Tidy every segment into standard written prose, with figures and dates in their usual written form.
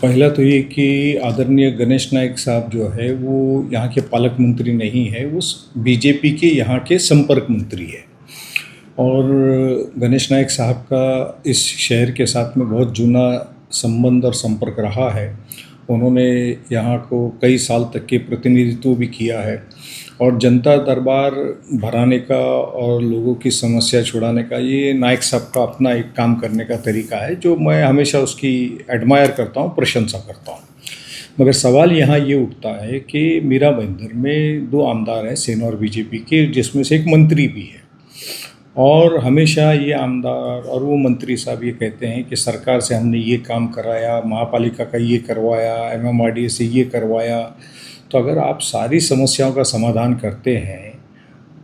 पहला तो ये कि आदरणीय गणेश नायक साहब जो है वो यहाँ के पालक मंत्री नहीं है, वो बीजेपी के यहाँ के संपर्क मंत्री है। और गणेश नायक साहब का इस शहर के साथ में बहुत जूना संबंध और संपर्क रहा है। उन्होंने यहाँ को कई साल तक के प्रतिनिधित्व भी किया है और जनता दरबार भराने का और लोगों की समस्या छुड़ाने का ये नायक साहब का अपना एक काम करने का तरीका है, जो मैं हमेशा उसकी एडमायर करता हूँ, प्रशंसा करता हूँ। मगर सवाल यहाँ ये उठता है कि मीरा भाईंदर में 2 आमदार हैं सेना और बीजेपी के, जिसमें से एक मंत्री भी है। और हमेशा ये आमदार और वो मंत्री साहब ये कहते हैं कि सरकार से हमने ये काम कराया, महापालिका का ये करवाया, MMRDA से ये करवाया। तो अगर आप सारी समस्याओं का समाधान करते हैं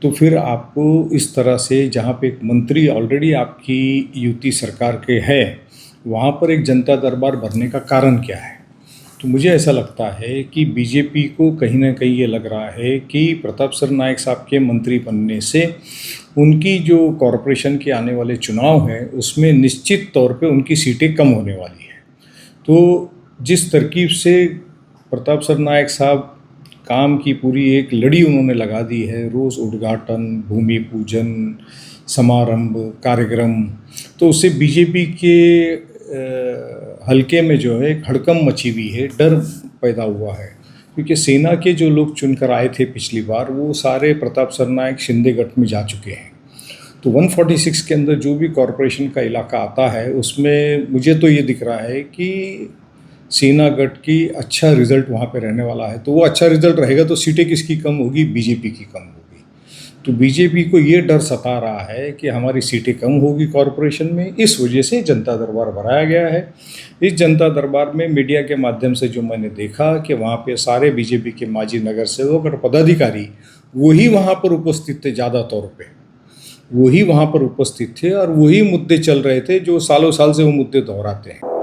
तो फिर आपको इस तरह से, जहाँ पे एक मंत्री ऑलरेडी आपकी युति सरकार के है, वहाँ पर एक जनता दरबार भरने का कारण क्या है? तो मुझे ऐसा लगता है कि बीजेपी को कहीं ना कहीं ये लग रहा है कि प्रताप सर नायक साहब के मंत्री बनने से उनकी जो कॉरपोरेशन के आने वाले चुनाव हैं उसमें निश्चित तौर पे उनकी सीटें कम होने वाली हैं। तो जिस तरकीब से प्रताप सर नायक साहब काम की पूरी एक लड़ी उन्होंने लगा दी है, रोज़ उद्घाटन, भूमि पूजन, समारंभ, कार्यक्रम, तो उससे बीजेपी के हल्के में जो है हड़कंप मची हुई है, डर पैदा हुआ है। क्योंकि सेना के जो लोग चुनकर आए थे पिछली बार, वो सारे प्रताप सरनायक शिंदेगढ़ में जा चुके हैं। तो 146 के अंदर जो भी कॉरपोरेशन का इलाका आता है उसमें मुझे तो ये दिख रहा है कि सेनागढ़ की अच्छा रिज़ल्ट वहाँ पे रहने वाला है। तो वो अच्छा रिज़ल्ट रहेगा तो सीटें किसकी कम होगी? बीजेपी की कम होगी। तो बीजेपी को ये डर सता रहा है कि हमारी सीटें कम होगी कॉरपोरेशन में, इस वजह से जनता दरबार भराया गया है। इस जनता दरबार में मीडिया के माध्यम से जो मैंने देखा कि वहाँ पे सारे बीजेपी के माजी नगर सेवक और पदाधिकारी वही वहाँ पर उपस्थित थे, ज़्यादा तौर पे वही वहाँ पर उपस्थित थे और वही मुद्दे चल रहे थे जो सालों साल से वो मुद्दे दोहराते हैं।